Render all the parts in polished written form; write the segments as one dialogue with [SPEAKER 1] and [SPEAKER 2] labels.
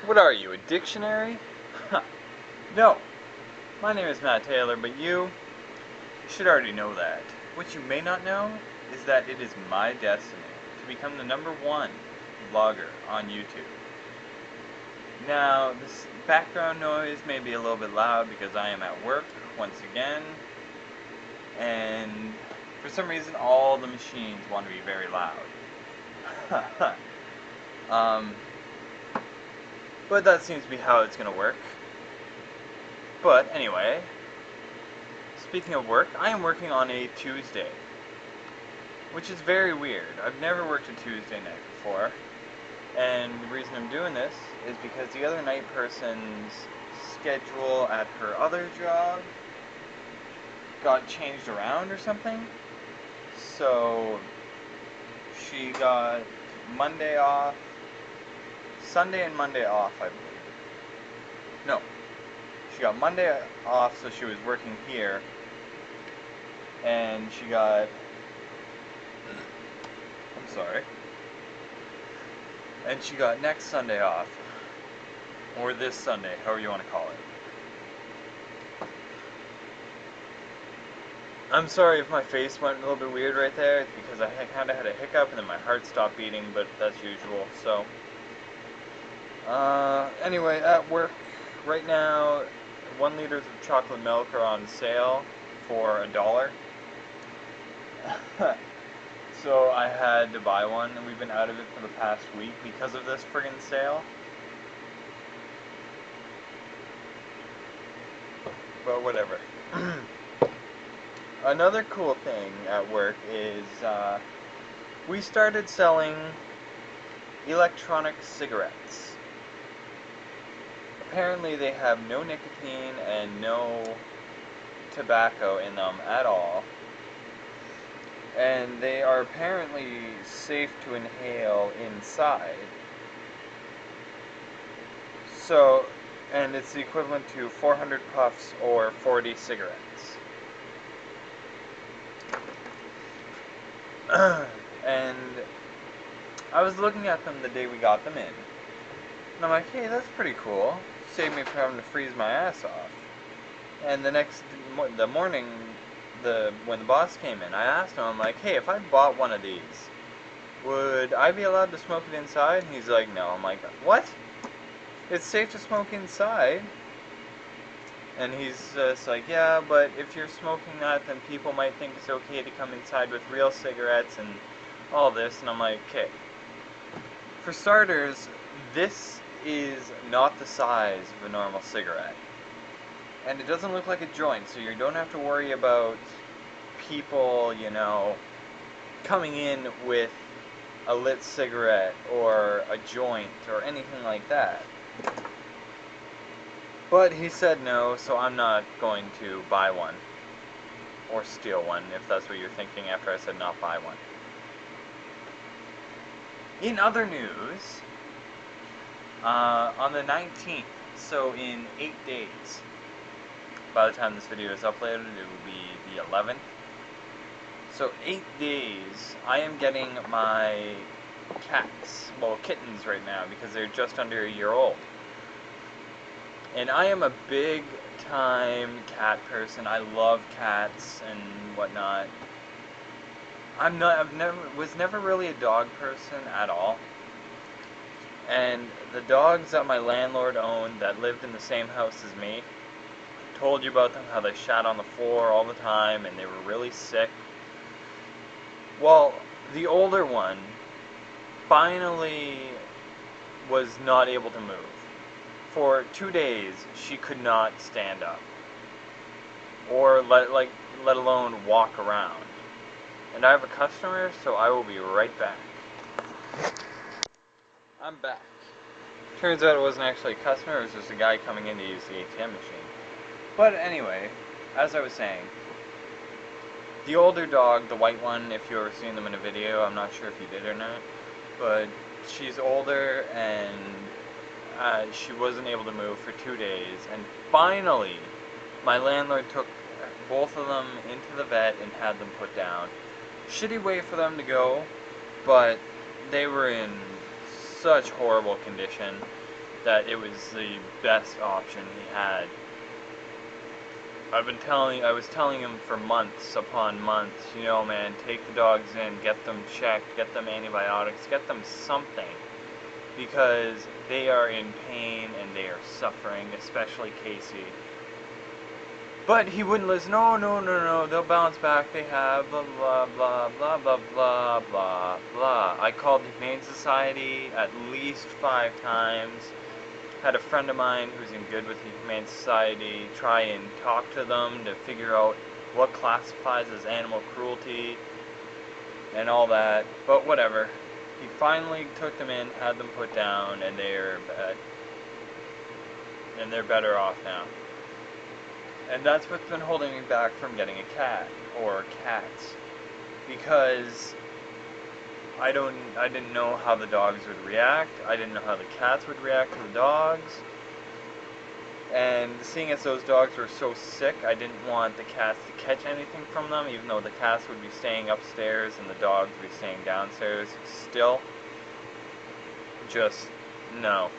[SPEAKER 1] What are you, a dictionary? No. My name is Matt Taylor, but you should already know that. What you may not know is that it is my destiny to become the #1 vlogger on YouTube. Now, this background noise may be a little bit loud because I am at work once again, and for some reason all the machines want to be very loud. But that seems to be how it's going to work. But anyway, speaking of work, I am working on a Tuesday, which is very weird. I've never worked a Tuesday night before, and the reason I'm doing this is because the other night person's schedule at her other job got changed around or something. So she got Monday off, Sunday and Monday off, I believe. No, she got Monday off, so she was working here, and she got, I'm sorry, and she got next Sunday off, or this Sunday, however you want to call it. I'm sorry if my face went a little bit weird right there. It's because I kind of had a hiccup and then my heart stopped beating, but that's usual. So, anyway, at work right now, 1 liter of chocolate milk are on sale for $1. So I had to buy one, and we've been out of it for the past week because of this friggin' sale. But whatever. Another cool thing at work is we started selling electronic cigarettes. Apparently they have no nicotine and no tobacco in them at all. And they are apparently safe to inhale inside. So, and it's the equivalent to 400 puffs or 40 cigarettes. And I was looking at them the day we got them in, and I'm like, hey, that's pretty cool. Saved me from having to freeze my ass off. And the morning, when the boss came in, I asked him, I'm like, hey, if I bought one of these, would I be allowed to smoke it inside? And he's like, no. I'm like, what? It's safe to smoke inside. And he's just like, yeah, but if you're smoking that, then people might think it's okay to come inside with real cigarettes and all this. And I'm like, okay. For starters, this is not the size of a normal cigarette. And it doesn't look like a joint, so you don't have to worry about people, coming in with a lit cigarette or a joint or anything like that. But he said no, so I'm not going to buy one. Or steal one, if that's what you're thinking after I said not buy one. In other news, on the 19th, so in 8 days, by the time this video is uploaded, it will be the 11th. So 8 days, I am getting my cats, well, kittens right now, because they're just under a year old. And I am a big time cat person. I love cats and whatnot. Was never really a dog person at all. And the dogs that my landlord owned that lived in the same house as me, told you about them, how they shat on the floor all the time and they were really sick. Well, the older one finally was not able to move. For 2 days, she could not stand up, or let alone walk around. And I have a customer, so I will be right back. I'm back. Turns out it wasn't actually a customer, it was just a guy coming in to use the ATM machine. But anyway, as I was saying, the older dog, the white one, if you've ever seen them in a video, I'm not sure if you did or not, but she's older and she wasn't able to move for 2 days, and finally, my landlord took both of them into the vet and had them put down. Shitty way for them to go, but they were in such horrible condition. that it was the best option he had. I was telling him for months upon months, you know, man, take the dogs in, get them checked, get them antibiotics, get them something, because they are in pain and they are suffering, especially Casey. But he wouldn't listen. No, they'll bounce back, they have, blah, blah, blah, blah, blah, blah, blah, blah. I called the Humane Society at least 5 times. Had a friend of mine who's in good with the Humane Society try and talk to them to figure out what classifies as animal cruelty and all that, but whatever. He finally took them in, had them put down, and they're better off now. And that's what's been holding me back from getting a cat or cats, because I didn't know how the dogs would react. I didn't know how the cats would react to the dogs. And seeing as those dogs were so sick, I didn't want the cats to catch anything from them, even though the cats would be staying upstairs and the dogs would be staying downstairs. Still, just no.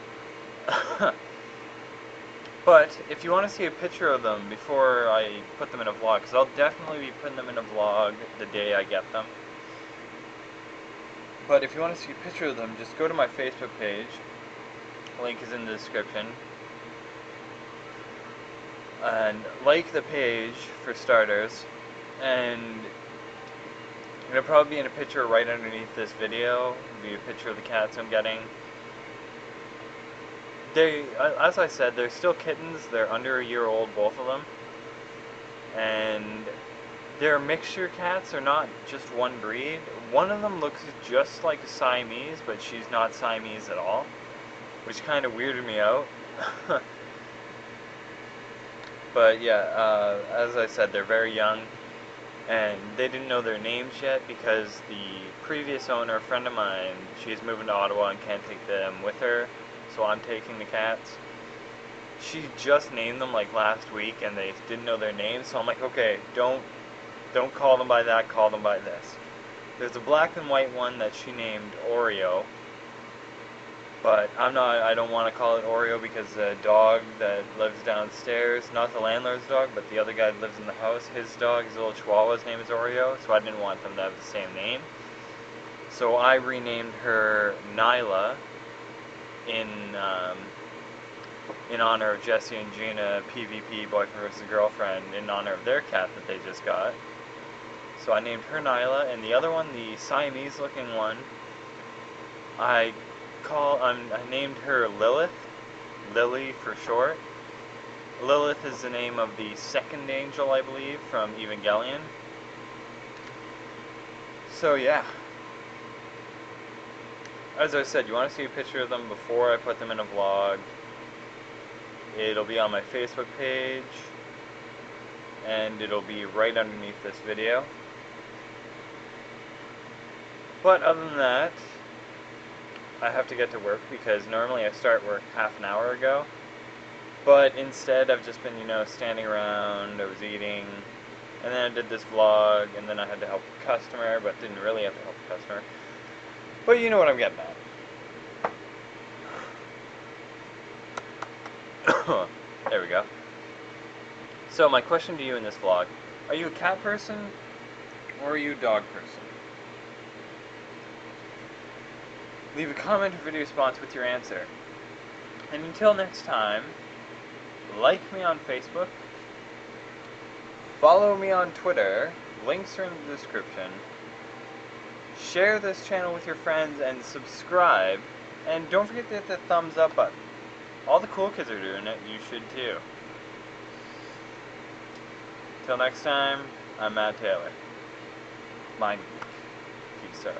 [SPEAKER 1] But if you want to see a picture of them before I put them in a vlog, because I'll definitely be putting them in a vlog the day I get them. But if you want to see a picture of them, just go to my Facebook page. Link is in the description. And like the page, for starters. And it'll probably be in a picture right underneath this video. It'll be a picture of the cats I'm getting. They, as I said, they're still kittens. They're under a year old, both of them. And they're mixture cats. They're not just one breed. One of them looks just like a Siamese, but she's not Siamese at all, which kind of weirded me out. But yeah, as I said, they're very young, and they didn't know their names yet because the previous owner, a friend of mine, she's moving to Ottawa and can't take them with her, so I'm taking the cats. She just named them like last week, and they didn't know their names, so I'm like, okay, don't call them by that, call them by this. There's a black and white one that she named Oreo, but I don't want to call it Oreo because the dog that lives downstairs, not the landlord's dog, but the other guy that lives in the house, his dog, his little Chihuahua's name is Oreo, so I didn't want them to have the same name. So I renamed her Nyla in honor of Jesse and Gina, PvP, boyfriend versus girlfriend, in honor of their cat that they just got. So I named her Nyla, and the other one, the Siamese looking one, I named her Lilith, Lily for short. Lilith is the name of the second angel, I believe, from Evangelion. So yeah. As I said, you want to see a picture of them before I put them in a vlog. It'll be on my Facebook page, and it'll be right underneath this video. But other than that, I have to get to work because normally I start work half an hour ago. But instead I've just been, standing around, I was eating, and then I did this vlog, and then I had to help a customer, but didn't really have to help a customer. But you know what I'm getting at. There we go. So my question to you in this vlog, are you a cat person or are you a dog person? Leave a comment or video response with your answer. And until next time, like me on Facebook, follow me on Twitter, links are in the description, share this channel with your friends, and subscribe, and don't forget to hit the thumbs up button. All the cool kids are doing it, you should too. Till next time, I'm Matt Taylor. Mind geek. Peace out.